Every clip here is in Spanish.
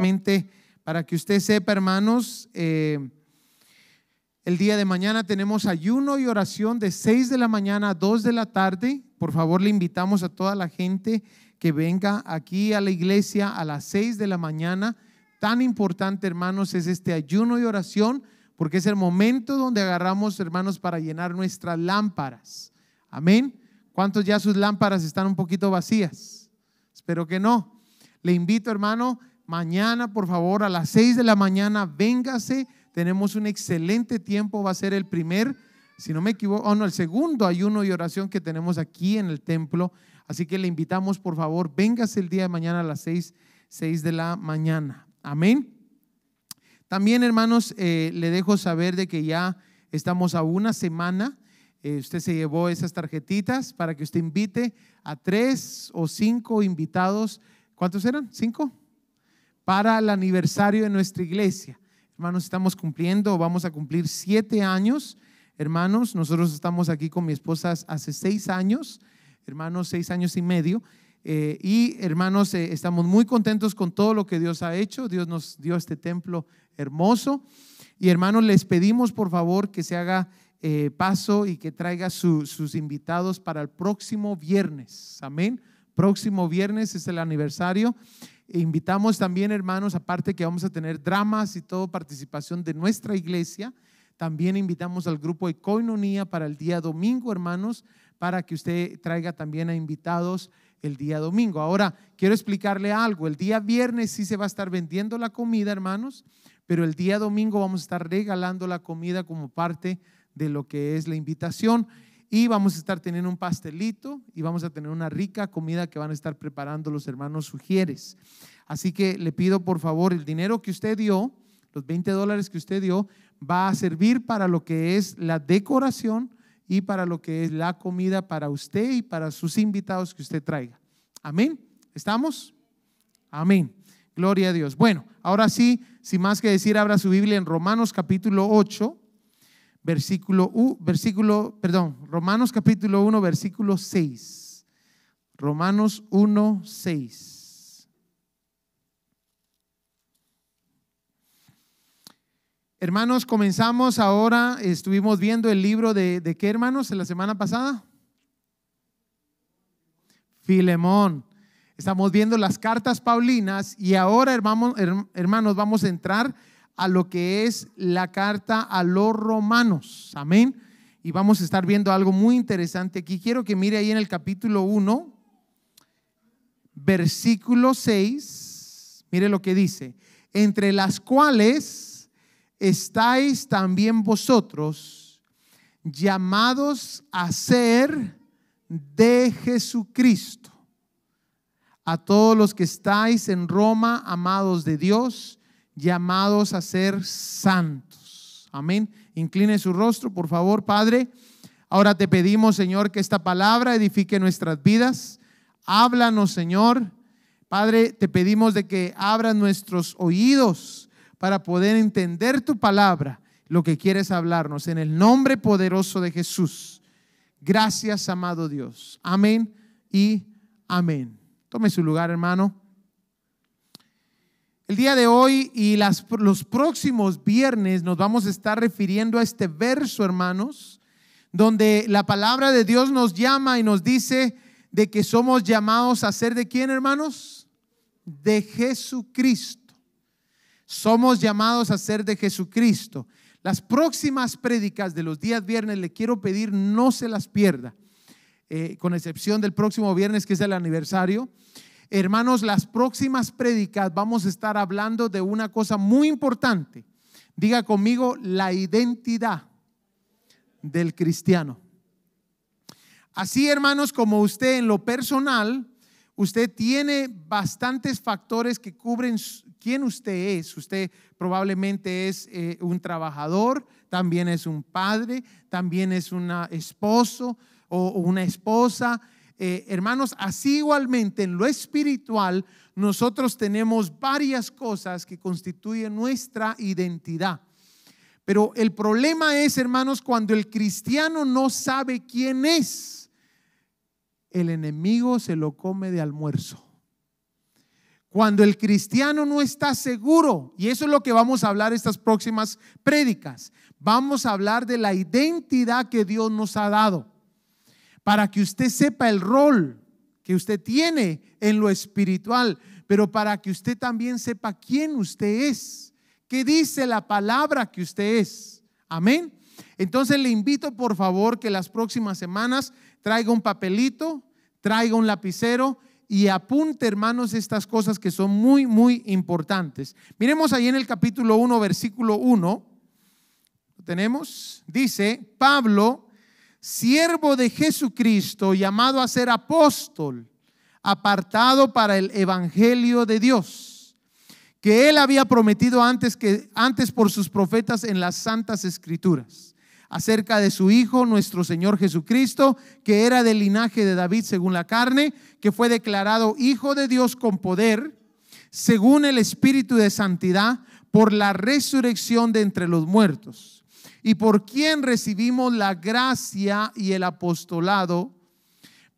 solamente para que usted sepa, hermanos, el día de mañana tenemos ayuno y oración de 6 de la mañana a 2 de la tarde. Por favor, le invitamos a toda la gente que venga aquí a la iglesia a las 6 de la mañana. Tan importante, hermanos, es este ayuno y oración, porque es el momento donde agarramos, hermanos, para llenar nuestras lámparas. Amén. ¿Cuántos ya sus lámparas están un poquito vacías? Espero que no. Le invito, hermano, mañana, por favor, a las 6 de la mañana, véngase. Tenemos un excelente tiempo. Va a ser el primer, si no me equivoco, el segundo ayuno y oración que tenemos aquí en el templo. Así que le invitamos, por favor, véngase el día de mañana a las 6 de la mañana. Amén. También, hermanos, le dejo saber de que ya estamos a una semana. Usted se llevó esas tarjetitas para que usted invite a 3 o 5 invitados. ¿Cuántos eran? ¿5? Para el aniversario de nuestra iglesia. Hermanos, estamos cumpliendo, vamos a cumplir 7 años. Hermanos, nosotros estamos aquí con mi esposa hace 6 años. Hermanos, 6 años y medio. Y hermanos, estamos muy contentos con todo lo que Dios ha hecho. Dios nos dio este templo hermoso. Y hermanos, les pedimos por favor que se haga paso y que traiga sus invitados para el próximo viernes. Amén. Próximo viernes es el aniversario. Invitamos también, hermanos, aparte que vamos a tener dramas y todo, participación de nuestra iglesia. También invitamos al grupo de Koinonia para el día domingo, hermanos, para que usted traiga también a invitados el día domingo. Ahora, quiero explicarle algo. El día viernes sí se va a estar vendiendo la comida, hermanos, pero el día domingo vamos a estar regalando la comida como parte de lo que es la invitación. Y vamos a estar teniendo un pastelito y vamos a tener una rica comida que van a estar preparando los hermanos Sugieres. Así que le pido por favor, el dinero que usted dio, los $20 que usted dio, va a servir para lo que es la decoración y para lo que es la comida para usted y para sus invitados que usted traiga. Amén. ¿Estamos? Amén. Gloria a Dios. Bueno, ahora sí, sin más que decir, abra su Biblia en Romanos capítulo 8. Romanos capítulo 1, versículo 6. Romanos 1, 6. Hermanos, comenzamos ahora. Estuvimos viendo el libro de ¿qué, hermanos? En la semana pasada. Filemón. Estamos viendo las cartas paulinas y ahora, hermanos, vamos a entrar a lo que es la carta a los romanos. Amén. Y vamos a estar viendo algo muy interesante aquí. Quiero que mire ahí en el capítulo 1, versículo 6. Mire lo que dice: entre las cuales estáis también vosotros, llamados a ser de Jesucristo. A todos los que estáis en Roma, amados de Dios, llamados a ser santos. Amén. Incline su rostro, por favor. Padre, ahora te pedimos, Señor, que esta palabra edifique nuestras vidas. Háblanos, Señor. Padre, te pedimos de que abras nuestros oídos para poder entender tu palabra, lo que quieres hablarnos, en el nombre poderoso de Jesús. Gracias, amado Dios. Amén y amén. Tome su lugar, hermano. El día de hoy y los próximos viernes nos vamos a estar refiriendo a este verso, hermanos, donde la palabra de Dios nos llama y nos dice de que somos llamados a ser ¿de quién, hermanos? De Jesucristo. Somos llamados a ser de Jesucristo. Las próximas prédicas de los días viernes le quiero pedir no se las pierda, con excepción del próximo viernes que es el aniversario. Hermanos, las próximas prédicas vamos a estar hablando de una cosa muy importante. Diga conmigo, la identidad del cristiano. Así, hermanos, como usted en lo personal, usted tiene bastantes factores que cubren quién usted es. Usted probablemente es un trabajador, también es un padre, también es un esposo o una esposa. Hermanos, así igualmente en lo espiritual nosotros tenemos varias cosas que constituyen nuestra identidad. Pero el problema es, hermanos, cuando el cristiano no sabe quién es, el enemigo se lo come de almuerzo. Cuando el cristiano no está seguro, y eso es lo que vamos a hablar estas próximas prédicas, vamos a hablar de la identidad que Dios nos ha dado, para que usted sepa el rol que usted tiene en lo espiritual, pero para que usted también sepa quién usted es, qué dice la palabra que usted es. Amén. Entonces le invito por favor que las próximas semanas traiga un papelito, traiga un lapicero y apunte, hermanos, estas cosas que son muy, muy importantes. Miremos ahí en el capítulo 1, versículo 1. ¿Lo tenemos? Dice: Pablo, siervo de Jesucristo, llamado a ser apóstol, apartado para el evangelio de Dios, que él había prometido antes por sus profetas en las santas escrituras, acerca de su Hijo, nuestro Señor Jesucristo, que era del linaje de David según la carne, que fue declarado Hijo de Dios con poder, según el Espíritu de santidad, por la resurrección de entre los muertos, y por quien recibimos la gracia y el apostolado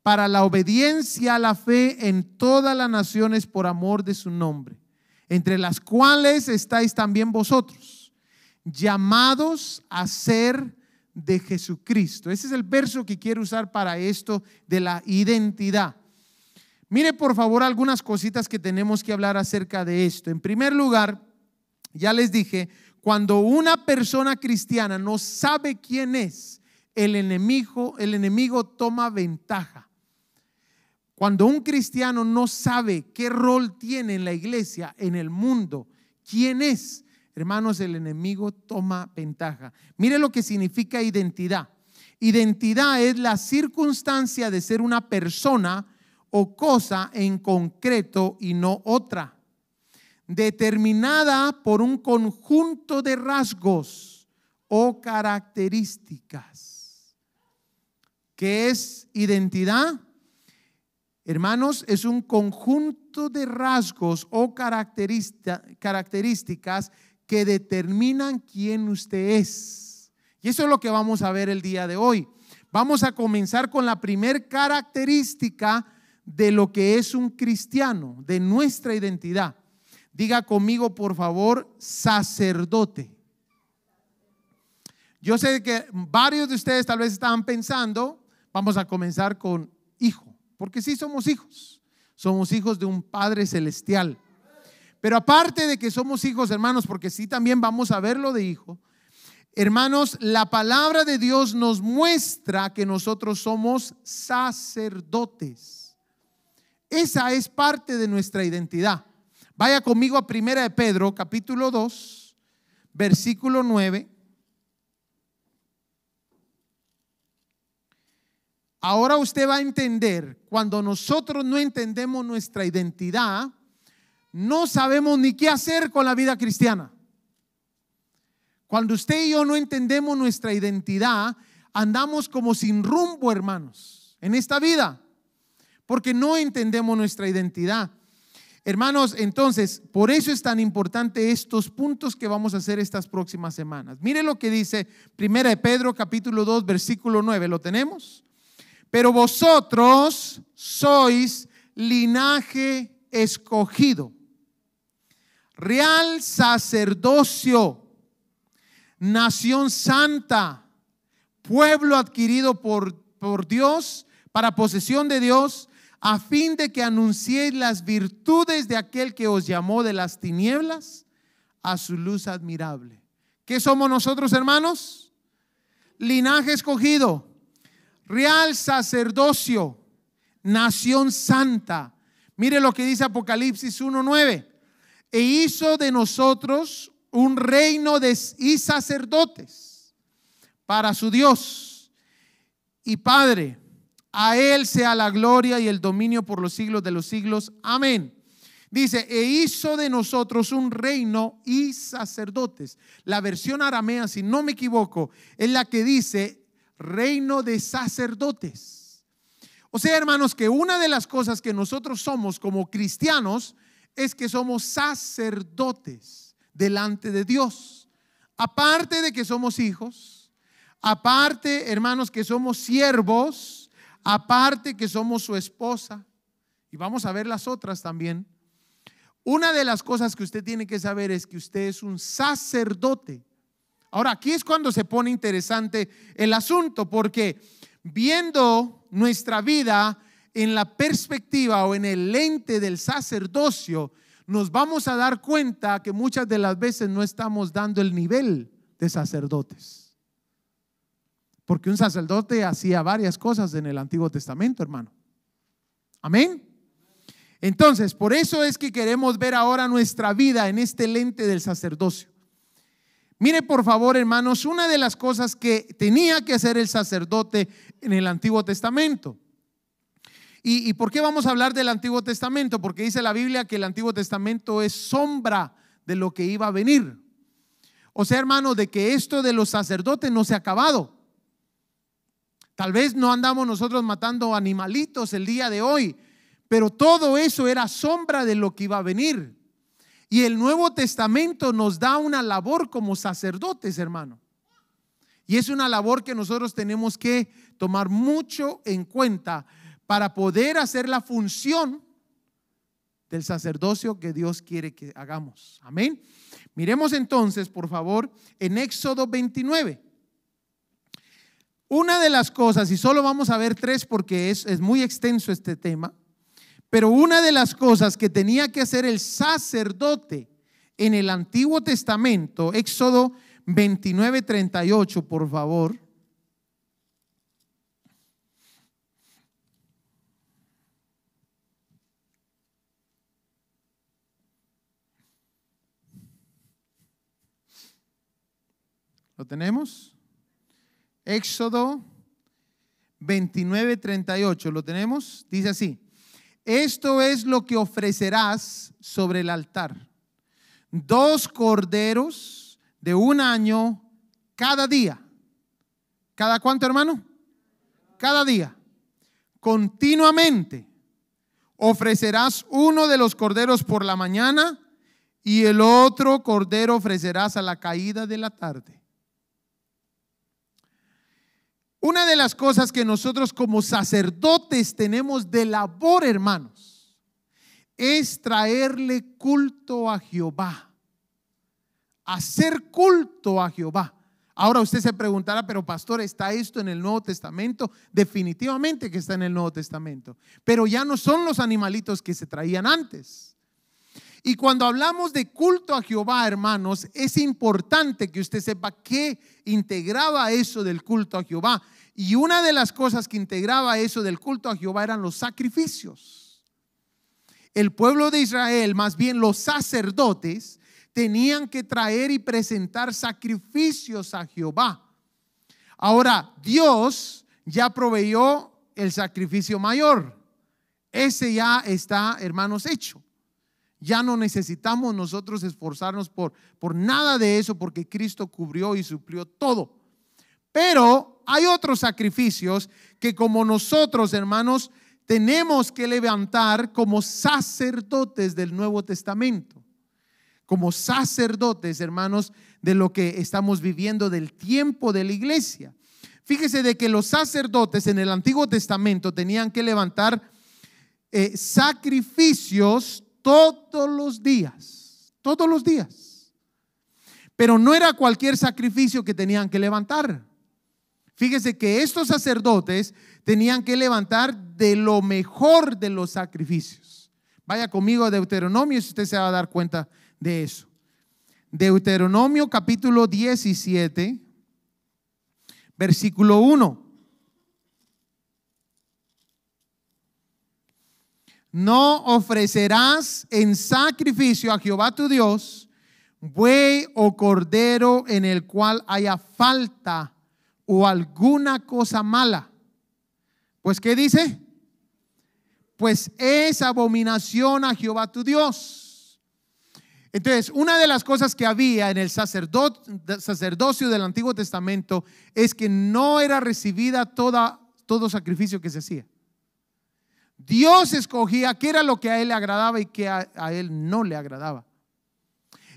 para la obediencia a la fe en todas las naciones por amor de su nombre, entre las cuales estáis también vosotros, llamados a ser de Jesucristo. Ese es el verso que quiero usar para esto de la identidad. Mire por favor algunas cositas que tenemos que hablar acerca de esto. En primer lugar, ya les dije, cuando una persona cristiana no sabe quién es, el enemigo toma ventaja. Cuando un cristiano no sabe qué rol tiene en la iglesia, en el mundo, quién es, hermanos, el enemigo toma ventaja. Mire lo que significa identidad. Identidad es la circunstancia de ser una persona o cosa en concreto y no otra, determinada por un conjunto de rasgos o características. ¿Qué es identidad? Hermanos, es un conjunto de rasgos o características que determinan quién usted es. Y eso es lo que vamos a ver el día de hoy. Vamos a comenzar con la primer característica de lo que es un cristiano, de nuestra identidad. Diga conmigo, por favor, sacerdote. Yo sé que varios de ustedes tal vez estaban pensando, vamos a comenzar con hijo, porque sí somos hijos de un Padre celestial. Pero aparte de que somos hijos, hermanos, porque sí también vamos a verlo de hijo, hermanos, la palabra de Dios nos muestra que nosotros somos sacerdotes. Esa es parte de nuestra identidad. Vaya conmigo a 1 de Pedro, capítulo 2, versículo 9. Ahora usted va a entender, cuando nosotros no entendemos nuestra identidad, no sabemos ni qué hacer con la vida cristiana. Cuando usted y yo no entendemos nuestra identidad, andamos como sin rumbo, hermanos, en esta vida, porque no entendemos nuestra identidad. Hermanos, entonces, por eso es tan importante estos puntos que vamos a hacer estas próximas semanas. Mire lo que dice 1 de Pedro capítulo 2 versículo 9, ¿lo tenemos? Pero vosotros sois linaje escogido, real sacerdocio, nación santa, pueblo adquirido por Dios, para posesión de Dios, a fin de que anunciéis las virtudes de aquel que os llamó de las tinieblas a su luz admirable. ¿Qué somos nosotros, hermanos? Linaje escogido, real sacerdocio, nación santa. Mire lo que dice Apocalipsis 1:9. E hizo de nosotros un reino y sacerdotes para su Dios y Padre. A Él sea la gloria y el dominio por los siglos de los siglos. Amén. Dice, e hizo de nosotros un reino y sacerdotes. La versión aramea, si no me equivoco, es la que dice reino de sacerdotes. O sea, hermanos, que una de las cosas que nosotros somos como cristianos es que somos sacerdotes delante de Dios. Aparte de que somos hijos, aparte, hermanos, que somos siervos, aparte que somos su esposa, y vamos a ver las otras también. Una de las cosas que usted tiene que saber es que usted es un sacerdote. Ahora, aquí es cuando se pone interesante el asunto, porque viendo nuestra vida en la perspectiva o en el lente del sacerdocio, nos vamos a dar cuenta que muchas de las veces no estamos dando el nivel de sacerdotes. Porque un sacerdote hacía varias cosas en el Antiguo Testamento, hermano. Amén. Entonces, por eso es que queremos ver ahora nuestra vida en este lente del sacerdocio. Mire, por favor, hermanos, una de las cosas que tenía que hacer el sacerdote en el Antiguo Testamento. ¿Y por qué vamos a hablar del Antiguo Testamento? Porque dice la Biblia que el Antiguo Testamento es sombra de lo que iba a venir. O sea, hermano, de que esto de los sacerdotes no se ha acabado. Tal vez no andamos nosotros matando animalitos el día de hoy, pero todo eso era sombra de lo que iba a venir. Y el Nuevo Testamento nos da una labor como sacerdotes, hermano. Y es una labor que nosotros tenemos que tomar mucho en cuenta para poder hacer la función del sacerdocio que Dios quiere que hagamos. Amén. Miremos entonces, por favor, en Éxodo 29. Una de las cosas, y solo vamos a ver 3 porque es muy extenso este tema, pero una de las cosas que tenía que hacer el sacerdote en el Antiguo Testamento, Éxodo 29, 38, por favor. ¿Lo tenemos? Éxodo 29, 38, ¿lo tenemos? Dice así: esto es lo que ofrecerás sobre el altar: 2 corderos de 1 año cada día. ¿Cada cuánto, hermano? Cada día. Continuamente ofrecerás uno de los corderos por la mañana y el otro cordero ofrecerás a la caída de la tarde. Una de las cosas que nosotros como sacerdotes tenemos de labor, hermanos, es traerle culto a Jehová, hacer culto a Jehová. Ahora usted se preguntará, pero pastor, ¿está esto en el Nuevo Testamento? Definitivamente que está en el Nuevo Testamento, pero ya no son los animalitos que se traían antes. Y cuando hablamos de culto a Jehová, hermanos, es importante que usted sepa qué integraba eso del culto a Jehová. Y una de las cosas que integraba eso del culto a Jehová eran los sacrificios. El pueblo de Israel, más bien los sacerdotes, tenían que traer y presentar sacrificios a Jehová. Ahora, Dios ya proveyó el sacrificio mayor. Ese ya está, hermanos, hecho. Ya no necesitamos nosotros esforzarnos por nada de eso, porque Cristo cubrió y suplió todo. Pero hay otros sacrificios que, como nosotros, hermanos, tenemos que levantar como sacerdotes del Nuevo Testamento. Como sacerdotes, hermanos, de lo que estamos viviendo del tiempo de la iglesia. Fíjese de que los sacerdotes en el Antiguo Testamento tenían que levantar sacrificios todos los días. Pero no era cualquier sacrificio que tenían que levantar. Fíjese que estos sacerdotes tenían que levantar de lo mejor de los sacrificios. Vaya conmigo a Deuteronomio, si usted se va a dar cuenta de eso. Deuteronomio capítulo 17, versículo 1. No ofrecerás en sacrificio a Jehová tu Dios buey o cordero en el cual haya falta o alguna cosa mala. Pues ¿qué dice? Pues es abominación a Jehová tu Dios. Entonces, una de las cosas que había en el sacerdocio del Antiguo Testamento es que no era recibida todo sacrificio que se hacía. Dios escogía qué era lo que a él le agradaba y qué a él no le agradaba.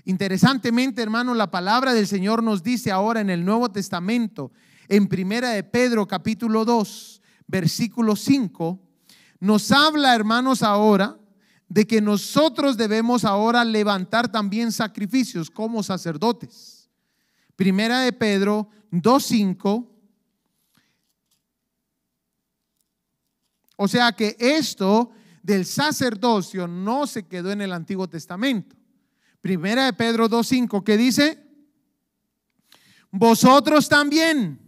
Interesantemente, hermano, la palabra del Señor nos dice ahora en el Nuevo Testamento, en Primera de Pedro capítulo 2, versículo 5, nos habla, hermanos, ahora de que nosotros debemos ahora levantar también sacrificios como sacerdotes. Primera de Pedro 2:5. O sea que esto del sacerdocio no se quedó en el Antiguo Testamento. Primera de Pedro 2:5, ¿qué dice? Vosotros también,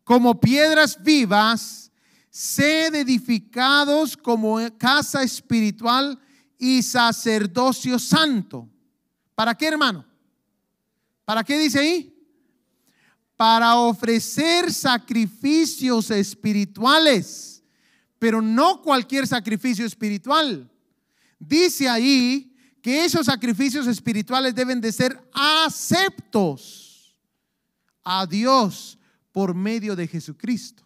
como piedras vivas, sed edificados como casa espiritual y sacerdocio santo. ¿Para qué, hermano? ¿Para qué dice ahí? Para ofrecer sacrificios espirituales, pero no cualquier sacrificio espiritual. Dice ahí que esos sacrificios espirituales deben de ser aceptos a Dios por medio de Jesucristo.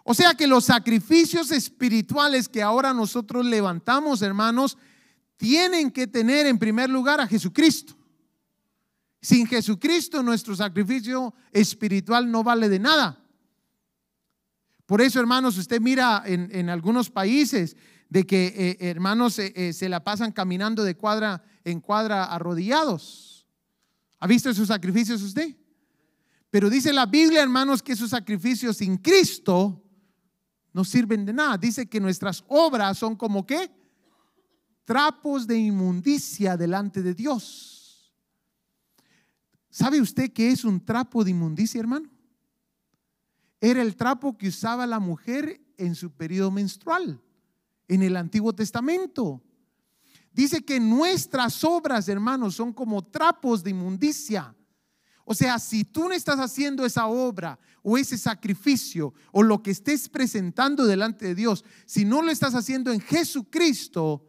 O sea que los sacrificios espirituales que ahora nosotros levantamos, hermanos, tienen que tener en primer lugar a Jesucristo. Sin Jesucristo nuestro sacrificio espiritual no vale de nada. Por eso, hermanos, usted mira en algunos países de que hermanos se la pasan caminando de cuadra en cuadra arrodillados. ¿Ha visto esos sacrificios usted? Pero dice la Biblia, hermanos, que esos sacrificios sin Cristo no sirven de nada. Dice que nuestras obras son como ¿qué? Trapos de inmundicia delante de Dios. ¿Sabe usted qué es un trapo de inmundicia, hermano? Era el trapo que usaba la mujer en su periodo menstrual en el Antiguo Testamento. Dice que nuestras obras, hermanos, son como trapos de inmundicia. O sea, si tú no estás haciendo esa obra o ese sacrificio o lo que estés presentando delante de Dios, si no lo estás haciendo en Jesucristo,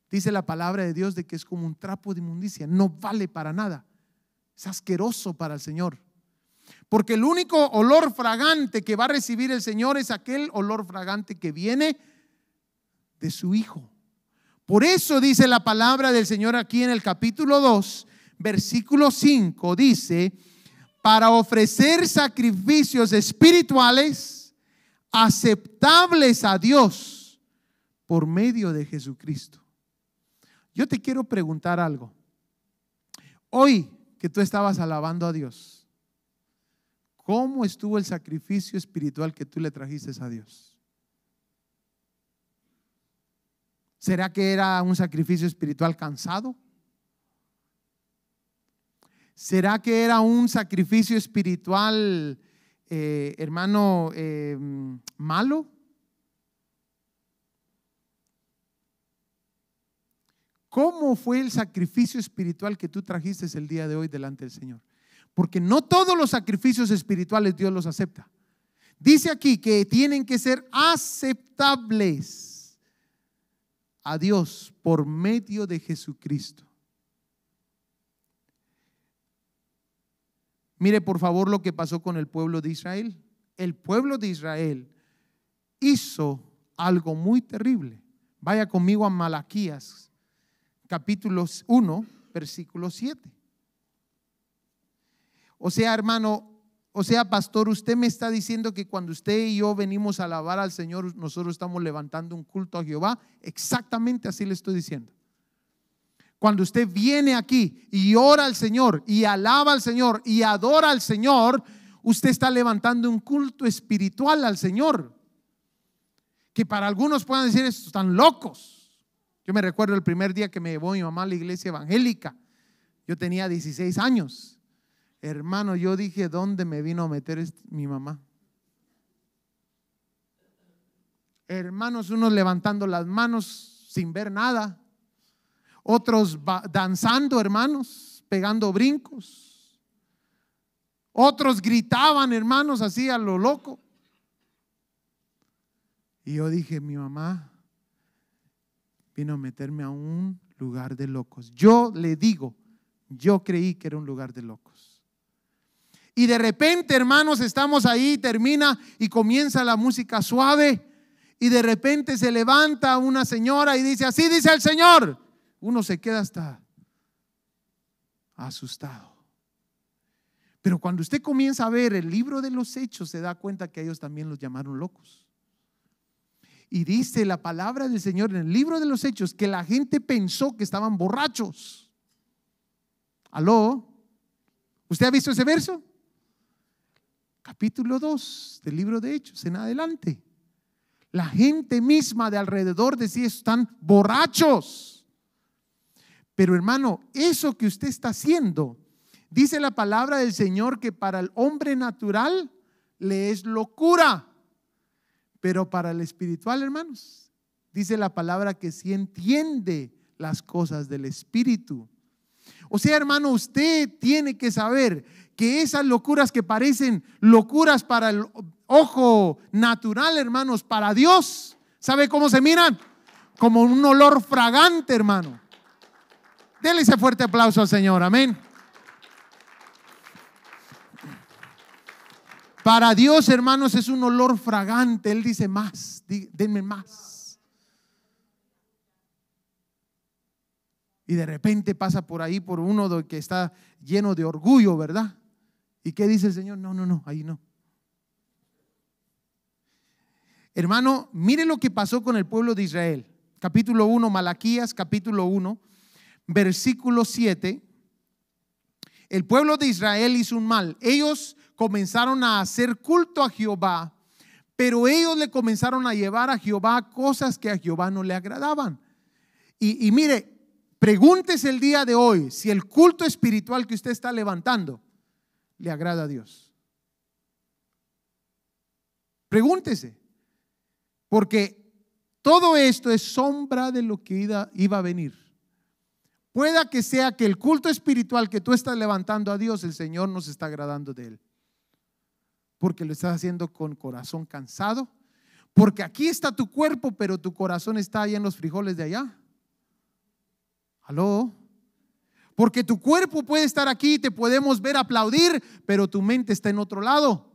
dice la palabra de Dios de que es como un trapo de inmundicia, no vale para nada, es asqueroso para el Señor. Porque el único olor fragante que va a recibir el Señor es aquel olor fragante que viene de su Hijo. Por eso dice la palabra del Señor aquí en el capítulo 2, versículo 5, dice: para ofrecer sacrificios espirituales aceptables a Dios por medio de Jesucristo. Yo te quiero preguntar algo. Hoy que tú estabas alabando a Dios, ¿cómo estuvo el sacrificio espiritual que tú le trajiste a Dios? ¿Será que era un sacrificio espiritual cansado? ¿Será que era un sacrificio espiritual, hermano, malo? ¿Cómo fue el sacrificio espiritual que tú trajiste el día de hoy delante del Señor? Porque no todos los sacrificios espirituales Dios los acepta. Dice aquí que tienen que ser aceptables a Dios por medio de Jesucristo. Mire por favor lo que pasó con el pueblo de Israel. El pueblo de Israel hizo algo muy terrible. Vaya conmigo a Malaquías, capítulo 1, versículo 7. O sea, hermano, o sea, pastor, usted me está diciendo que cuando usted y yo venimos a alabar al Señor, nosotros estamos levantando un culto a Jehová. Exactamente así le estoy diciendo. Cuando usted viene aquí y ora al Señor y alaba al Señor y adora al Señor, usted está levantando un culto espiritual al Señor. Que para algunos puedan decir, estos están locos. Yo me recuerdo el primer día que me llevó mi mamá a la iglesia evangélica. Yo tenía 16 años. Hermano, yo dije, ¿dónde me vino a meter mi mamá? Hermanos, unos levantando las manos sin ver nada. Otros danzando, hermanos, pegando brincos. Otros gritaban, hermanos, así a lo loco. Y yo dije, mi mamá vino a meterme a un lugar de locos. Yo le digo, yo creí que era un lugar de locos. Y de repente, hermanos, estamos ahí, termina y comienza la música suave. Y de repente se levanta una señora y dice, así dice el Señor. Uno se queda hasta asustado. Pero cuando usted comienza a ver el libro de los Hechos, se da cuenta que ellos también los llamaron locos. Y dice la palabra del Señor en el libro de los Hechos que la gente pensó que estaban borrachos. ¿Aló? ¿Usted ha visto ese verso? Capítulo 2 del libro de Hechos en adelante. La gente misma de alrededor decía: están borrachos. Pero hermano, eso que usted está haciendo, dice la palabra del Señor que para el hombre natural le es locura. Pero para el espiritual, hermanos, dice la palabra que sí entiende las cosas del espíritu. O sea, hermano, usted tiene que saber que esas locuras que parecen locuras para el ojo natural, hermanos, para Dios, ¿sabe cómo se miran? Como un olor fragante, hermano. Denle ese fuerte aplauso al Señor, amén. Para Dios, hermanos, es un olor fragante. Él dice: más, denme más. Y de repente pasa por ahí por uno que está lleno de orgullo, ¿verdad? ¿Y qué dice el Señor? No, ahí no. Hermano, mire lo que pasó con el pueblo de Israel. Capítulo 1, Malaquías, capítulo 1, versículo 7. El pueblo de Israel hizo un mal. Ellos comenzaron a hacer culto a Jehová, pero ellos le comenzaron a llevar a Jehová cosas que a Jehová no le agradaban. Y mire, pregúntese el día de hoy si el culto espiritual que usted está levantando le agrada a Dios. Pregúntese, porque todo esto es sombra de lo que iba a venir. Pueda que sea que el culto espiritual que tú estás levantando a Dios, el Señor no se está agradando de él, porque lo estás haciendo con corazón cansado, porque aquí está tu cuerpo, pero tu corazón está allá en los frijoles de allá. ¿Aló? Porque tu cuerpo puede estar aquí, te podemos ver aplaudir, pero tu mente está en otro lado.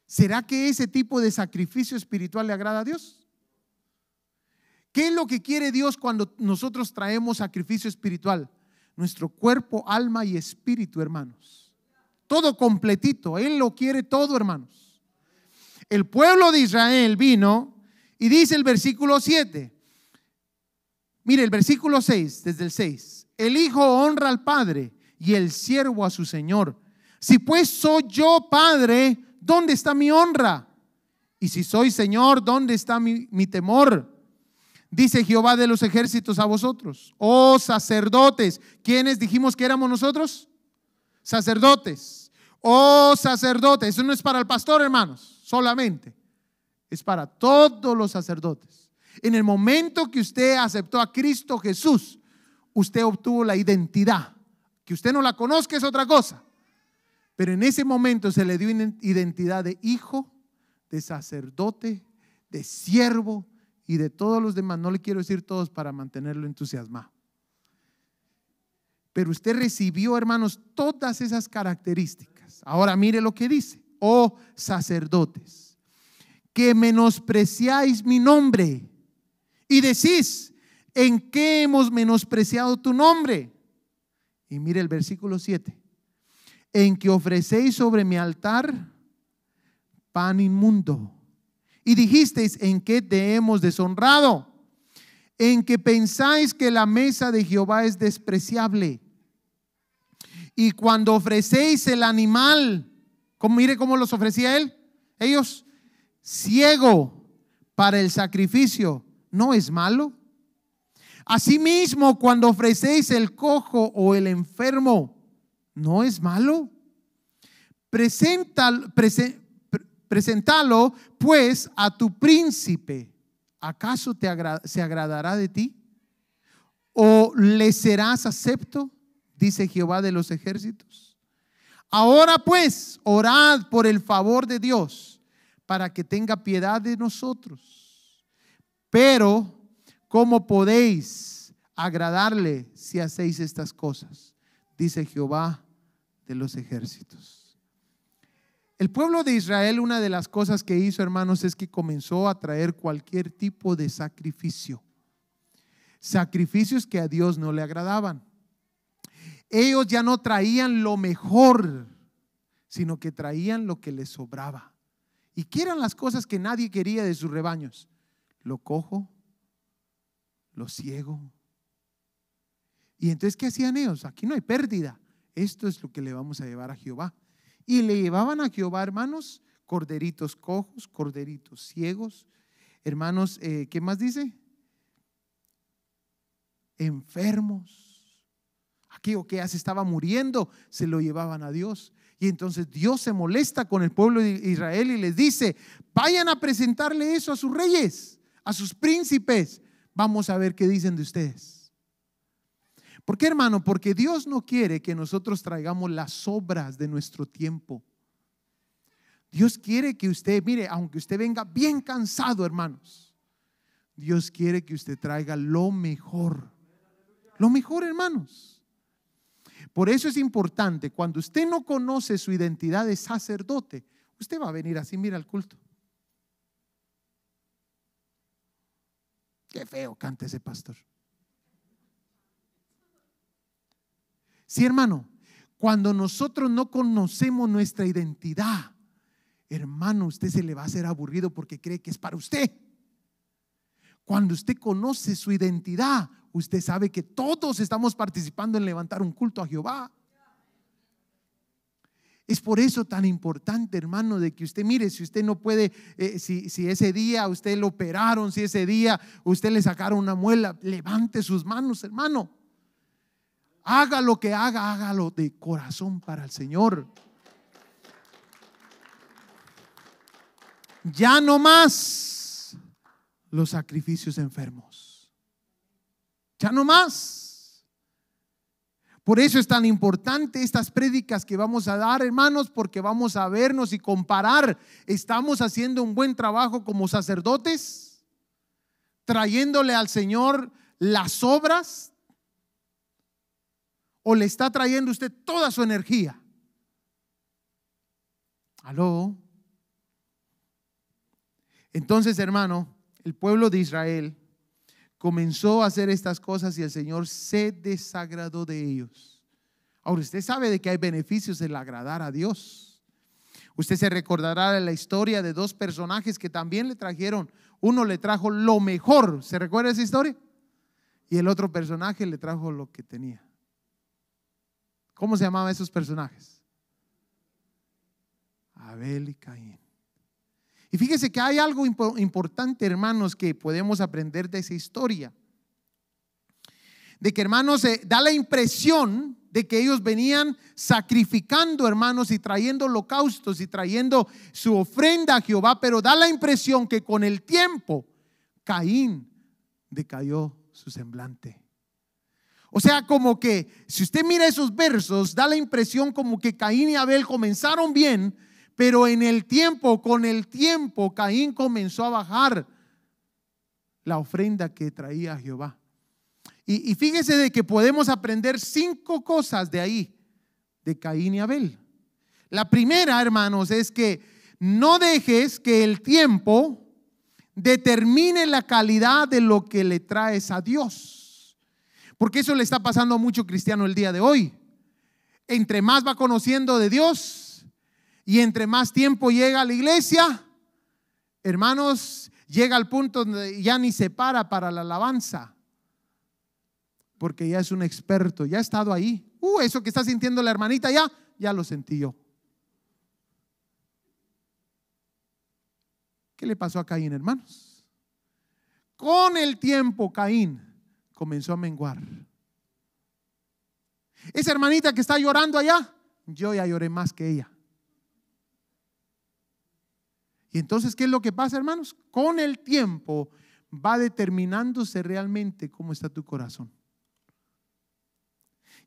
¿Será que ese tipo de sacrificio espiritual le agrada a Dios? ¿Qué es lo que quiere Dios cuando nosotros traemos sacrificio espiritual? Nuestro cuerpo, alma y espíritu, hermanos. Todo completito. Él lo quiere todo, hermanos. El pueblo de Israel vino y dice el versículo 7. Mire el versículo 6, desde el 6. El hijo honra al padre y el siervo a su señor. Si pues soy yo padre, ¿dónde está mi honra? Y si soy señor, ¿dónde está mi temor? Dice Jehová de los ejércitos a vosotros, oh sacerdotes. ¿Quiénes dijimos que éramos nosotros? Sacerdotes. Oh sacerdotes. Eso no es para el pastor, hermanos, solamente. Es para todos los sacerdotes. En el momento que usted aceptó a Cristo Jesús, usted obtuvo la identidad. Que usted no la conozca es otra cosa, pero en ese momento se le dio identidad de hijo, de sacerdote, de siervo y de todos los demás. No le quiero decir todos para mantenerlo entusiasmado, pero usted recibió, hermanos, todas esas características. Ahora mire lo que dice: oh sacerdotes, que menospreciáis mi nombre y decís: ¿en qué hemos menospreciado tu nombre? Y mire el versículo 7. En que ofrecéis sobre mi altar pan inmundo. Y dijisteis: ¿en qué te hemos deshonrado? En que pensáis que la mesa de Jehová es despreciable. Y cuando ofrecéis el animal, mire cómo los ofrecía él. Ellos, ciego para el sacrificio, ¿no es malo? Asimismo, cuando ofrecéis el cojo o el enfermo, ¿no es malo? Preséntalo pues a tu príncipe. ¿Acaso se agradará de ti? ¿O le serás acepto? Dice Jehová de los ejércitos. Ahora pues, orad por el favor de Dios, para que tenga piedad de nosotros. Pero ¿cómo podéis agradarle si hacéis estas cosas? Dice Jehová de los ejércitos. El pueblo de Israel, una de las cosas que hizo, hermanos, es que comenzó a traer cualquier tipo de sacrificio. Sacrificios que a Dios no le agradaban. Ellos ya no traían lo mejor, sino que traían lo que les sobraba. ¿Y qué eran las cosas que nadie quería de sus rebaños? lo cojo, lo ciego. Y entonces, ¿qué hacían ellos? Aquí no hay pérdida. Esto es lo que le vamos a llevar a Jehová. Y le llevaban a Jehová, hermanos, corderitos cojos, corderitos ciegos. Hermanos, ¿qué más dice? Enfermos. Aquello que ya se estaba muriendo, se lo llevaban a Dios. Y entonces Dios se molesta con el pueblo de Israel y les dice: vayan a presentarle eso a sus reyes, a sus príncipes. Vamos a ver qué dicen de ustedes. ¿Por qué, hermano? Porque Dios no quiere que nosotros traigamos las obras de nuestro tiempo. Dios quiere que usted, mire, aunque usted venga bien cansado, hermanos, Dios quiere que usted traiga lo mejor. Lo mejor, hermanos. Por eso es importante, cuando usted no conoce su identidad de sacerdote, usted va a venir así, mira, al culto. Qué feo canta ese pastor. Sí, hermano, cuando nosotros no conocemos nuestra identidad, hermano, usted se le va a hacer aburrido porque cree que es para usted. Cuando usted conoce su identidad, usted sabe que todos estamos participando en levantar un culto a Jehová. Es por eso tan importante, hermano, de que usted mire, si usted no puede, si ese día usted lo operaron, si ese día usted le sacaron una muela, levante sus manos, hermano. Haga lo que haga, hágalo de corazón para el Señor. Ya no más los sacrificios enfermos. Ya no más. Por eso es tan importante estas prédicas que vamos a dar, hermanos, porque vamos a vernos y comparar. ¿Estamos haciendo un buen trabajo como sacerdotes? ¿Trayéndole al Señor las obras? ¿O le está trayendo usted toda su energía? ¿Aló? Entonces, hermano, el pueblo de Israel comenzó a hacer estas cosas y el Señor se desagradó de ellos. Ahora, usted sabe de que hay beneficios en agradar a Dios. Usted se recordará de la historia de dos personajes que también le trajeron. Uno le trajo lo mejor, ¿se recuerda esa historia? Y el otro personaje le trajo lo que tenía. ¿Cómo se llamaban esos personajes? Abel y Caín. Y fíjese que hay algo importante, hermanos, que podemos aprender de esa historia. De que, hermanos, da la impresión de que ellos venían sacrificando, hermanos, y trayendo holocaustos y trayendo su ofrenda a Jehová, pero da la impresión que con el tiempo Caín decayó su semblante. O sea, como que si usted mira esos versos, da la impresión como que Caín y Abel comenzaron bien, pero en el tiempo, con el tiempo, Caín comenzó a bajar la ofrenda que traía a Jehová. Y fíjese de que podemos aprender 5 cosas de ahí, de Caín y Abel. La primera, hermanos, es que no dejes que el tiempo determine la calidad de lo que le traes a Dios. Porque eso le está pasando a mucho cristiano el día de hoy. Entre más va conociendo de Dios y entre más tiempo llega a la iglesia, hermanos, llega al punto donde ya ni se para la alabanza. Porque ya es un experto, ya ha estado ahí. Eso que está sintiendo la hermanita ya lo sentí yo. ¿Qué le pasó a Caín, hermanos? Con el tiempo Caín comenzó a menguar. Esa hermanita que está llorando allá, yo ya lloré más que ella. Y entonces, ¿qué es lo que pasa, hermanos? Con el tiempo va determinándose realmente cómo está tu corazón.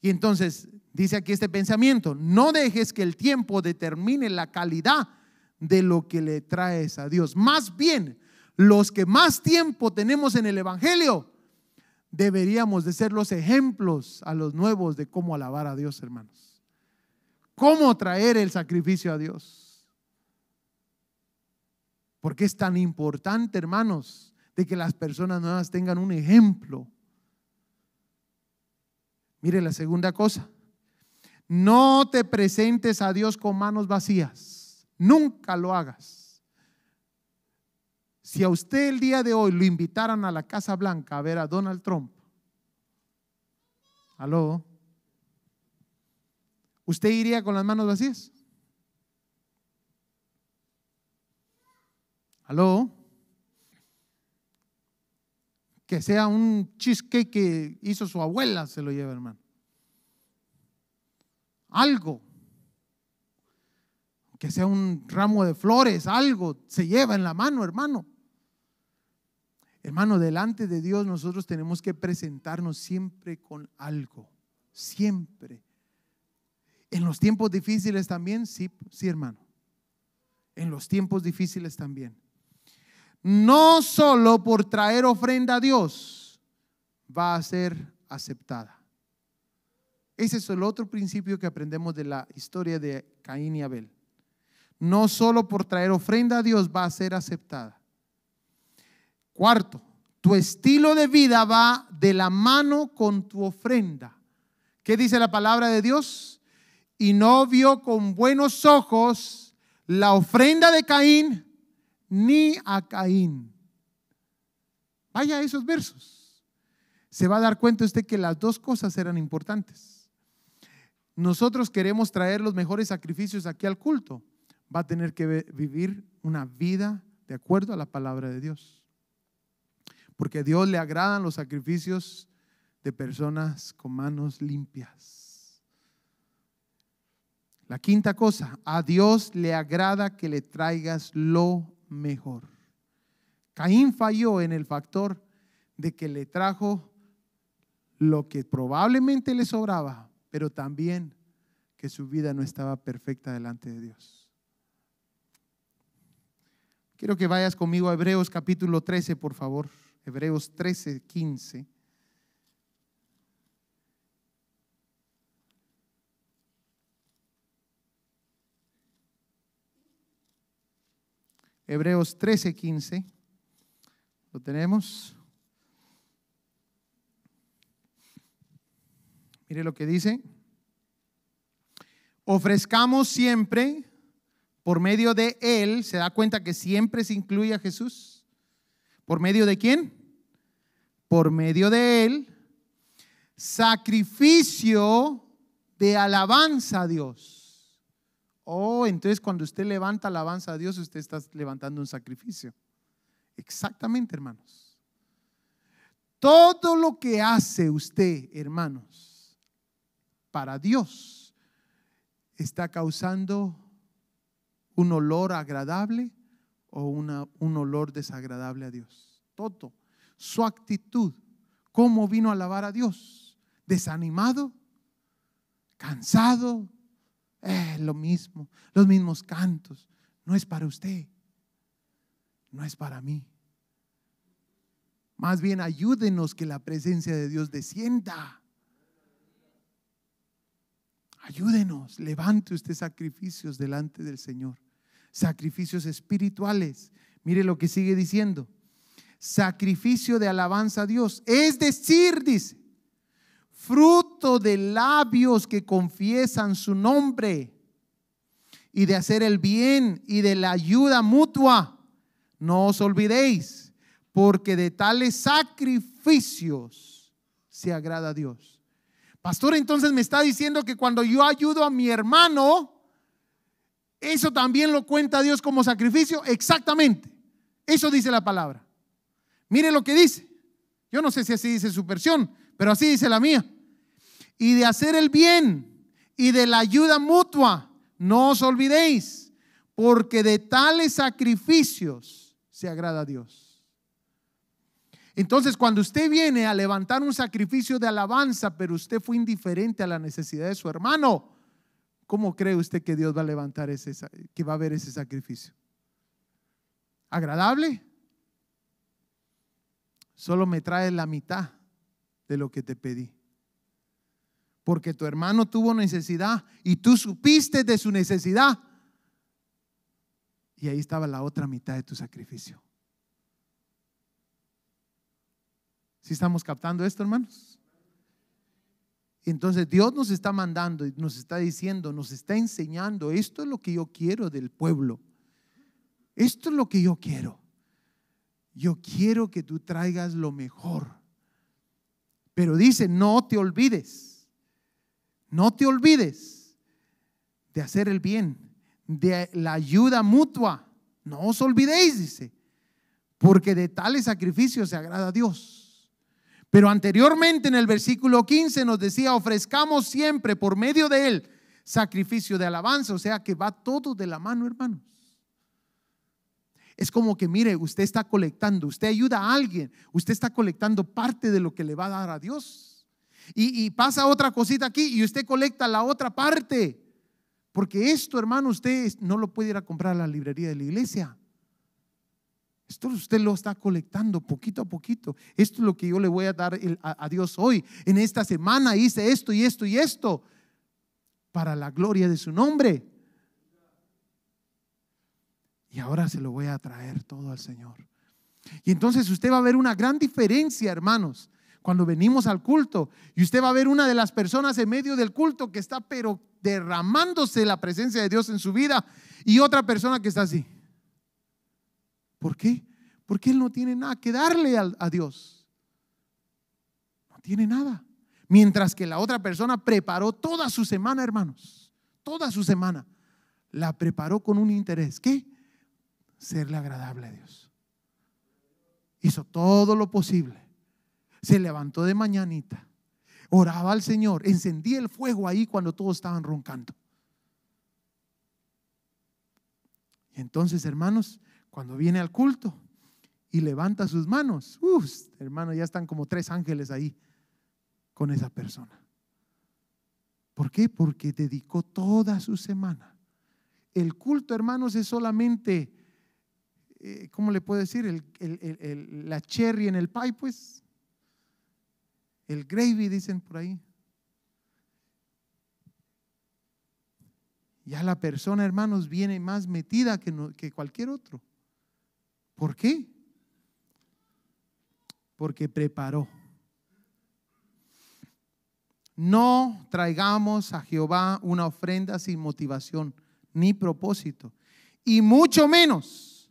Y entonces dice aquí este pensamiento: no dejes que el tiempo determine la calidad de lo que le traes a Dios. Más bien, los que más tiempo tenemos en el evangelio, deberíamos de ser los ejemplos a los nuevos de cómo alabar a Dios, hermanos. Cómo traer el sacrificio a Dios. Porque es tan importante, hermanos, de que las personas nuevas tengan un ejemplo. Mire la segunda cosa: no te presentes a Dios con manos vacías. Nunca lo hagas. Si a usted el día de hoy lo invitaran a la Casa Blanca a ver a Donald Trump, ¿aló? ¿Usted iría con las manos vacías? ¿Aló? Que sea un cheesecake que hizo su abuela, se lo lleva, hermano. Algo. Que sea un ramo de flores, algo se lleva en la mano, hermano. Hermano, delante de Dios nosotros tenemos que presentarnos siempre con algo, siempre. En los tiempos difíciles también, sí, sí, hermano. En los tiempos difíciles también. No solo por traer ofrenda a Dios va a ser aceptada. Ese es el otro principio que aprendemos de la historia de Caín y Abel. No solo por traer ofrenda a Dios va a ser aceptada. Cuarto, tu estilo de vida va de la mano con tu ofrenda. ¿Qué dice la palabra de Dios? Y no vio con buenos ojos la ofrenda de Caín ni a Caín. Vaya a esos versos. Se va a dar cuenta usted que las dos cosas eran importantes. Nosotros queremos traer los mejores sacrificios aquí al culto. Va a tener que vivir una vida de acuerdo a la palabra de Dios. Porque a Dios le agradan los sacrificios de personas con manos limpias. La quinta cosa, a Dios le agrada que le traigas lo mejor. Caín falló en el factor de que le trajo lo que probablemente le sobraba, pero también que su vida no estaba perfecta delante de Dios. Quiero que vayas conmigo a Hebreos capítulo 13, por favor. Hebreos 13, 15. Hebreos 13, 15. ¿Lo tenemos? Mire lo que dice. Ofrezcamos siempre por medio de Él. ¿Se da cuenta que siempre se incluye a Jesús? ¿Por medio de quién? Por medio de Él. Sacrificio de alabanza a Dios. Oh, entonces cuando usted levanta alabanza a Dios, usted está levantando un sacrificio. Exactamente, hermanos. Todo lo que hace usted, hermanos, para Dios, está causando un olor agradable o un olor desagradable a Dios. Todo. Su actitud. ¿Cómo vino a alabar a Dios? ¿Desanimado? ¿Cansado? Lo mismo. Los mismos cantos. No es para usted. No es para mí. Más bien ayúdenos que la presencia de Dios descienda. Ayúdenos. Levante usted sacrificios delante del Señor. Sacrificios espirituales. Mire lo que sigue diciendo. Sacrificio de alabanza a Dios. Es decir, dice, fruto de labios que confiesan su nombre y de hacer el bien y de la ayuda mutua. No os olvidéis, porque de tales sacrificios se agrada a Dios. Pastor, entonces me está diciendo que cuando yo ayudo a mi hermano, ¿eso también lo cuenta Dios como sacrificio? Exactamente. Eso dice la palabra. Mire lo que dice. Yo no sé si así dice su versión, pero así dice la mía. Y de hacer el bien y de la ayuda mutua, no os olvidéis, porque de tales sacrificios se agrada a Dios. Entonces, cuando usted viene a levantar un sacrificio de alabanza, pero usted fue indiferente a la necesidad de su hermano, ¿cómo cree usted que Dios va a levantar que va a haber ese sacrificio? ¿Agradable? Solo me trae la mitad de lo que te pedí. Porque tu hermano tuvo necesidad y tú supiste de su necesidad. Y ahí estaba la otra mitad de tu sacrificio. ¿Sí estamos captando esto, hermanos? Entonces Dios nos está mandando y nos está diciendo, nos está enseñando, esto es lo que yo quiero del pueblo. Esto es lo que yo quiero. yo quiero que tú traigas lo mejor. Pero dice, no te olvides de hacer el bien, de la ayuda mutua. No os olvidéis, dice, porque de tales sacrificios se agrada a Dios. Pero anteriormente en el versículo 15 nos decía, ofrezcamos siempre por medio de él sacrificio de alabanza. O sea que va todo de la mano, hermanos. Es como que, mire, usted está colectando, usted ayuda a alguien, usted está colectando parte de lo que le va a dar a Dios. Y pasa otra cosita aquí y usted colecta la otra parte. Porque esto, hermano, usted no lo puede ir a comprar a la librería de la iglesia. Esto usted lo está colectando poquito a poquito. Esto es lo que yo le voy a dar a Dios hoy. En esta semana hice esto y esto y esto para la gloria de su nombre. Y ahora se lo voy a traer todo al Señor. Y entonces usted va a ver una gran diferencia, hermanos, cuando venimos al culto. Y usted va a ver una de las personas en medio del culto que está pero derramándose la presencia de Dios en su vida, y otra persona que está así. ¿Por qué? Porque él no tiene nada que darle a Dios. No tiene nada. Mientras que la otra persona preparó toda su semana, hermanos. Toda su semana la preparó con un interés. ¿Qué? Serle agradable a Dios. Hizo todo lo posible. Se levantó de mañanita, oraba al Señor, encendía el fuego ahí cuando todos estaban roncando. Y entonces, hermanos, cuando viene al culto y levanta sus manos, hermano, ya están como 3 ángeles ahí con esa persona. ¿Por qué? Porque dedicó toda su semana. El culto, hermanos, es solamente, ¿cómo le puedo decir? La cherry en el pie, pues. El gravy, dicen por ahí. Ya la persona, hermanos, viene más metida que cualquier otro. ¿Por qué? Porque preparó. No traigamos a Jehová una ofrenda sin motivación ni propósito, y mucho menos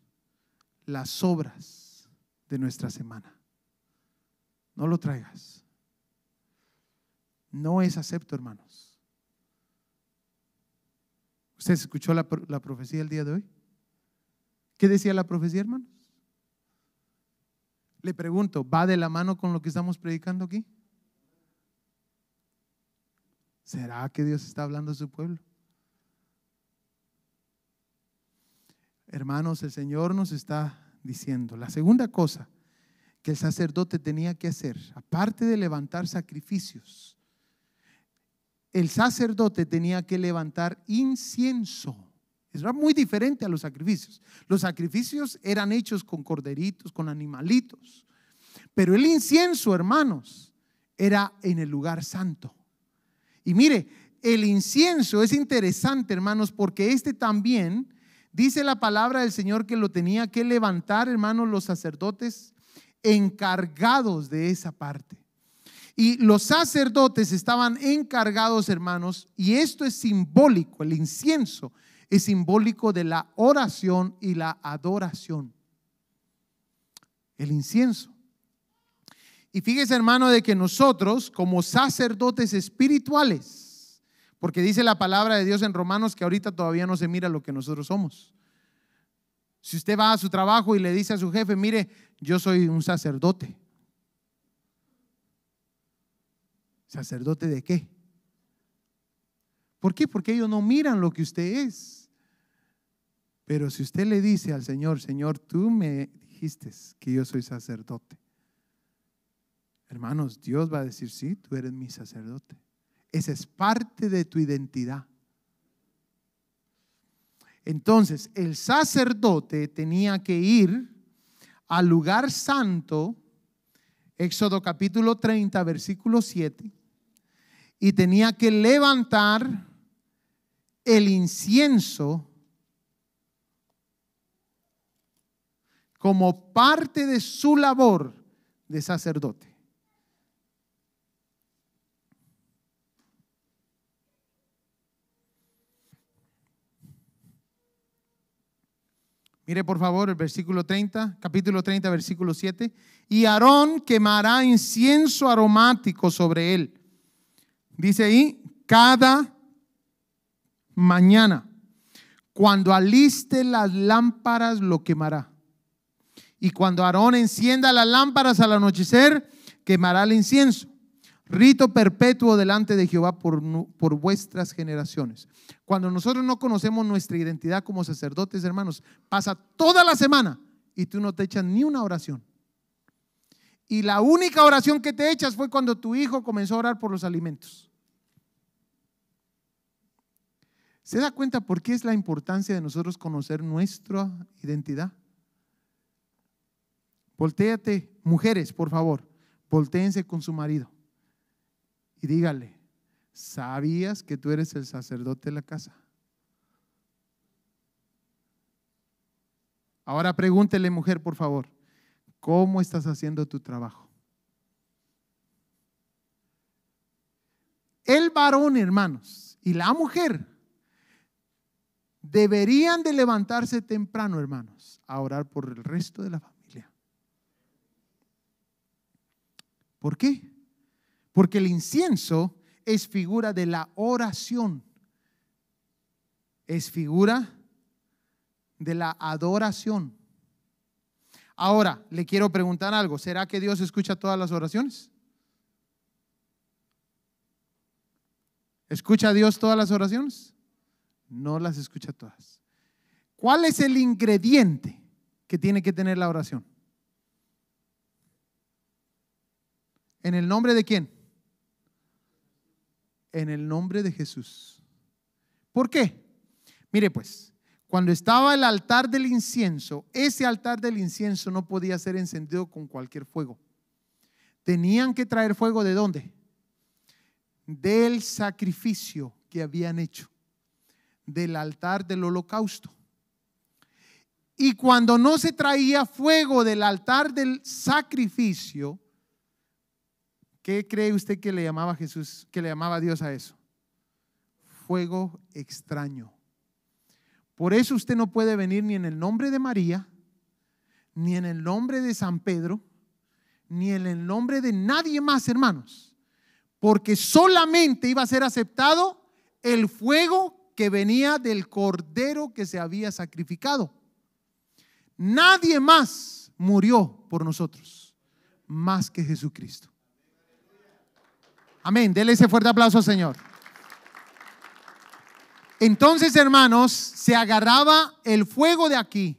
las obras de nuestra semana. No lo traigas. No es acepto, hermanos. ¿Usted escuchó la profecía el día de hoy? ¿Qué decía la profecía, hermanos? Le pregunto, ¿va de la mano con lo que estamos predicando aquí? ¿Será que Dios está hablando a su pueblo? Hermanos, el Señor nos está diciendo, la segunda cosa que el sacerdote tenía que hacer, aparte de levantar sacrificios, el sacerdote tenía que levantar incienso. Era muy diferente a los sacrificios. Los sacrificios eran hechos con corderitos, con animalitos. Pero el incienso, hermanos, era en el lugar santo. Y mire, el incienso es interesante, hermanos, porque también dice la palabra del Señor que lo tenía que levantar, hermanos, los sacerdotes encargados de esa parte. Y los sacerdotes estaban encargados, hermanos, y esto es simbólico, el incienso es simbólico de la oración y la adoración. El incienso. Y fíjese, hermano, de que nosotros como sacerdotes espirituales, porque dice la palabra de Dios en Romanos que ahorita todavía no se mira lo que nosotros somos. Si usted va a su trabajo y le dice a su jefe, mire, yo soy un sacerdote. ¿Sacerdote de qué? ¿Por qué? Porque ellos no miran lo que usted es. Pero si usted le dice al Señor, Señor, tú me dijiste que yo soy sacerdote, hermanos, Dios va a decir, sí, tú eres mi sacerdote. Esa es parte de tu identidad. Entonces, el sacerdote tenía que ir al lugar santo, Éxodo capítulo 30, versículo 7, y tenía que levantar el incienso como parte de su labor de sacerdote. Mire por favor el versículo 30, capítulo 30, versículo 7. Y Aarón quemará incienso aromático sobre él. Dice ahí, cada mañana, cuando aliste las lámparas, lo quemará. Y cuando Aarón encienda las lámparas al anochecer, quemará el incienso. Rito perpetuo delante de Jehová por vuestras generaciones. Cuando nosotros no conocemos nuestra identidad como sacerdotes, hermanos, pasa toda la semana y tú no te echas ni una oración. Y la única oración que te echas fue cuando tu hijo comenzó a orar por los alimentos. ¿Se da cuenta por qué es la importancia de nosotros conocer nuestra identidad? Voltéate, mujeres, por favor, voltéense con su marido y dígale, ¿sabías que tú eres el sacerdote de la casa? Ahora pregúntele, mujer, por favor, ¿cómo estás haciendo tu trabajo? El varón, hermanos, y la mujer deberían de levantarse temprano, hermanos, a orar por el resto de la familia. ¿Por qué? Porque el incienso es figura de la oración, es figura de la adoración. Ahora, le quiero preguntar algo, ¿será que Dios escucha todas las oraciones? ¿Escucha Dios todas las oraciones? No las escucha todas. ¿Cuál es el ingrediente que tiene que tener la oración? ¿En el nombre de quién? En el nombre de Jesús. ¿Por qué? Mire pues, cuando estaba el altar del incienso, ese altar del incienso no podía ser encendido con cualquier fuego. Tenían que traer fuego ¿de dónde? Del sacrificio que habían hecho, del altar del holocausto. Y cuando no se traía fuego del altar del sacrificio, ¿qué cree usted que le llamaba Jesús, que le llamaba Dios a eso? Fuego extraño. Por eso usted no puede venir ni en el nombre de María, ni en el nombre de San Pedro, ni en el nombre de nadie más, hermanos, porque solamente iba a ser aceptado el fuego que venía del cordero que se había sacrificado. Nadie más murió por nosotros, más que Jesucristo. Amén, dele ese fuerte aplauso al Señor. Entonces, hermanos, se agarraba el fuego de aquí,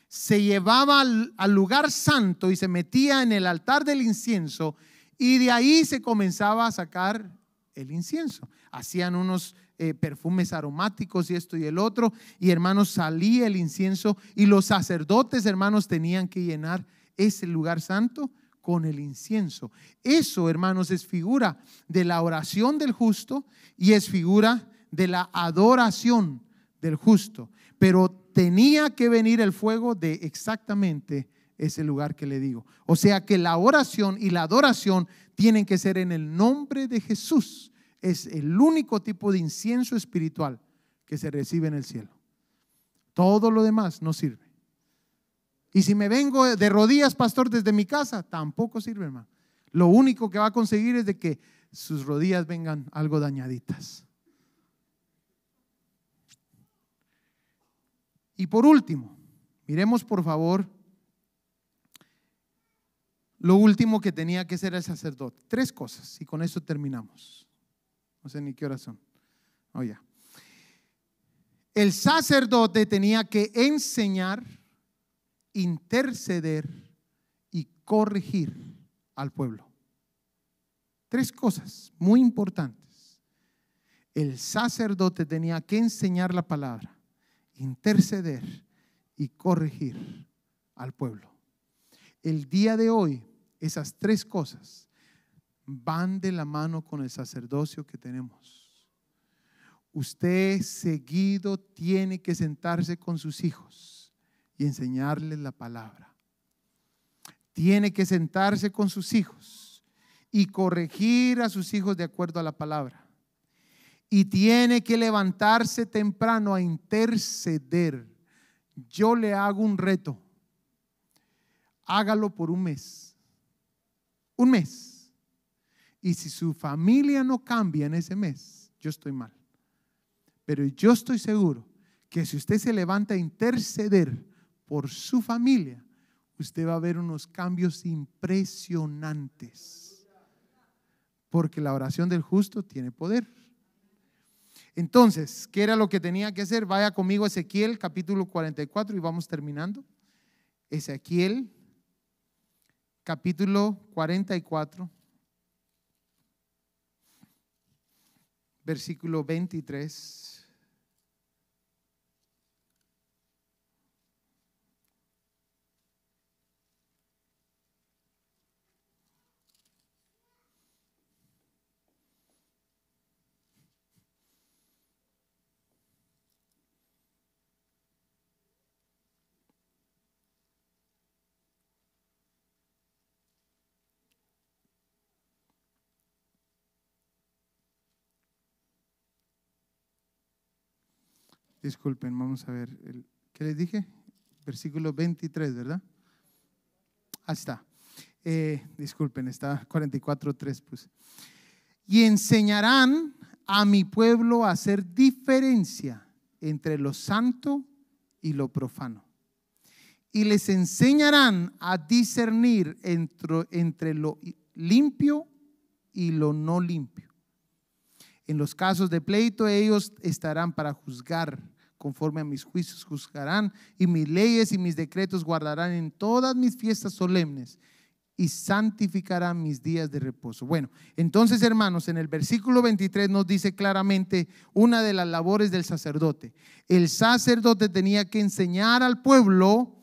se llevaba al lugar santo y se metía en el altar del incienso, y de ahí se comenzaba a sacar el incienso. Hacían unos perfumes aromáticos y esto y el otro, y hermanos, salía el incienso, y los sacerdotes, hermanos, tenían que llenar ese lugar santo con el incienso. Eso, hermanos, es figura de la oración del justo y es figura de la adoración del justo. Pero tenía que venir el fuego de exactamente ese lugar que le digo. O sea que la oración y la adoración tienen que ser en el nombre de Jesús. Es el único tipo de incienso espiritual que se recibe en el cielo. Todo lo demás no sirve. Y si me vengo de rodillas, pastor, desde mi casa, tampoco sirve, hermano. Lo único que va a conseguir es de que sus rodillas vengan algo dañaditas. Y por último, miremos por favor lo último que tenía que hacer el sacerdote. 3 cosas y con eso terminamos. No sé ni qué horas son. Oh, ya. El sacerdote tenía que enseñar, interceder y corregir al pueblo. 3 cosas muy importantes. El sacerdote tenía que enseñar la palabra, interceder y corregir al pueblo. El día de hoy, esas 3 cosas van de la mano con el sacerdocio que tenemos. Usted seguido tiene que sentarse con sus hijos y enseñarles la palabra. Tiene que sentarse con sus hijos y corregir a sus hijos de acuerdo a la palabra. Y tiene que levantarse temprano a interceder. Yo le hago un reto. Hágalo por un mes. Un mes. Y si su familia no cambia en ese mes, yo estoy mal. Pero yo estoy seguro que si usted se levanta a interceder por su familia, usted va a ver unos cambios impresionantes. Porque la oración del justo tiene poder. Entonces, ¿qué era lo que tenía que hacer? Vaya conmigo a Ezequiel capítulo 44 y vamos terminando. Ezequiel capítulo 44, versículo 23. Disculpen, vamos a ver. ¿Qué les dije? Versículo 23, ¿verdad? Ahí está. Disculpen, está 44:3. Pues. Y enseñarán a mi pueblo a hacer diferencia entre lo santo y lo profano. Y les enseñarán a discernir entre lo limpio y lo no limpio. En los casos de pleito, ellos estarán para juzgar. Conforme a mis juicios juzgarán, y mis leyes y mis decretos guardarán en todas mis fiestas solemnes, y santificarán mis días de reposo. Bueno, entonces, hermanos, en el versículo 23 nos dice claramente una de las labores del sacerdote. El sacerdote tenía que enseñar al pueblo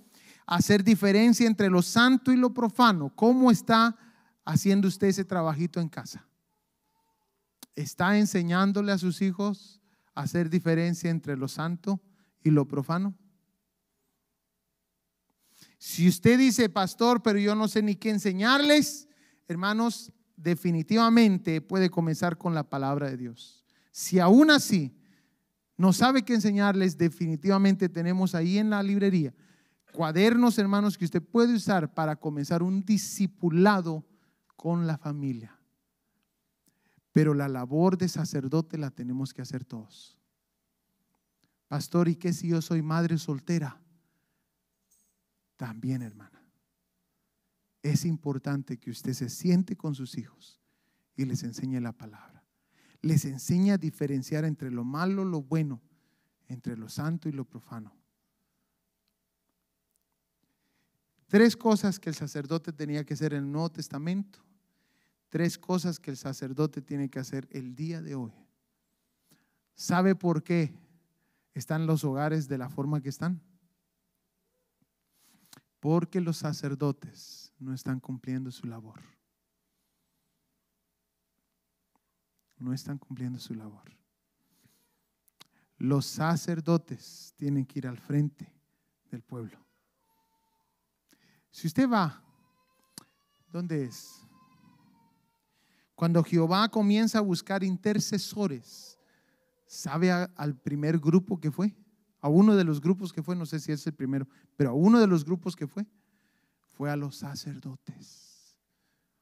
a hacer diferencia entre lo santo y lo profano. ¿Cómo está haciendo usted ese trabajito en casa? ¿Está enseñándole a sus hijos a hacer diferencia entre lo santo y lo profano? Si usted dice, pastor, pero yo no sé ni qué enseñarles, hermanos, definitivamente puede comenzar con la palabra de Dios. Si aún así no sabe qué enseñarles, definitivamente tenemos ahí en la librería cuadernos, hermanos, que usted puede usar para comenzar un discipulado con la familia. Pero la labor de sacerdote la tenemos que hacer todos. Pastor, ¿y qué si yo soy madre soltera? También, hermana, es importante que usted se siente con sus hijos y les enseñe la palabra. Les enseña a diferenciar entre lo malo, lo bueno, entre lo santo y lo profano. 3 cosas que el sacerdote tenía que hacer en el Nuevo Testamento. 3 cosas que el sacerdote tiene que hacer el día de hoy. ¿Sabe por qué están los hogares de la forma que están? Porque los sacerdotes no están cumpliendo su labor. No están cumpliendo su labor. Los sacerdotes tienen que ir al frente del pueblo. Si usted va, ¿dónde es? Cuando Jehová comienza a buscar intercesores, ¿sabe al primer grupo que fue? A uno de los grupos que fue, no sé si es el primero, pero a uno de los grupos que fue a los sacerdotes,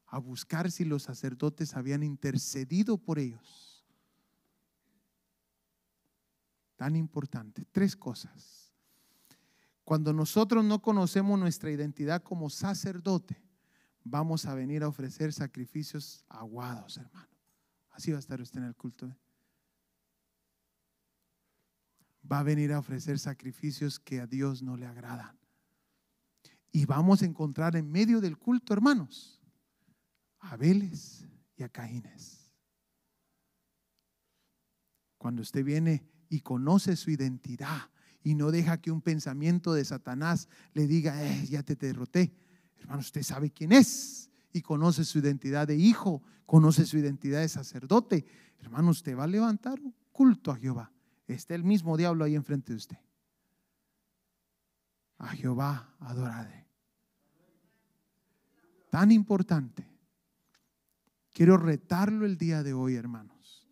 a buscar si los sacerdotes habían intercedido por ellos. Tan importante. 3 cosas. Cuando nosotros no conocemos nuestra identidad como sacerdote, vamos a venir a ofrecer sacrificios aguados, hermano. Así va a estar usted en el culto. Va a venir a ofrecer sacrificios que a Dios no le agradan. Y vamos a encontrar en medio del culto, hermanos, a Abeles y a Caínes. Cuando usted viene y conoce su identidad y no deja que un pensamiento de Satanás le diga, ya te derroté. Hermano, usted sabe quién es y conoce su identidad de hijo, conoce su identidad de sacerdote. Hermano, usted va a levantar un culto a Jehová. Está el mismo diablo ahí enfrente de usted. A Jehová adoraré. Tan importante. Quiero retarlo el día de hoy, hermanos,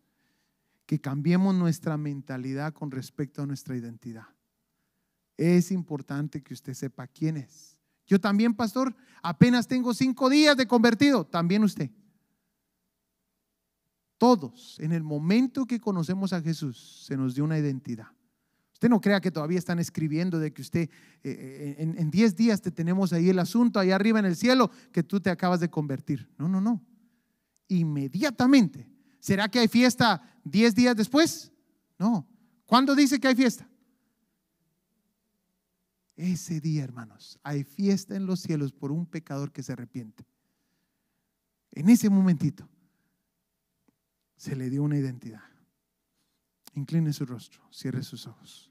que cambiemos nuestra mentalidad con respecto a nuestra identidad. Es importante que usted sepa quién es. Yo también, pastor, apenas tengo 5 días de convertido. También usted. Todos, en el momento que conocemos a Jesús, se nos dio una identidad. Usted no crea que todavía están escribiendo de que usted en 10 días te tenemos ahí el asunto, ahí arriba en el cielo, que tú te acabas de convertir. No, no, no. Inmediatamente. ¿Será que hay fiesta 10 días después? No. ¿Cuándo dice que hay fiesta? Ese día, hermanos, hay fiesta en los cielos por un pecador que se arrepiente. En ese momentito se le dio una identidad. Incline su rostro, cierre sus ojos.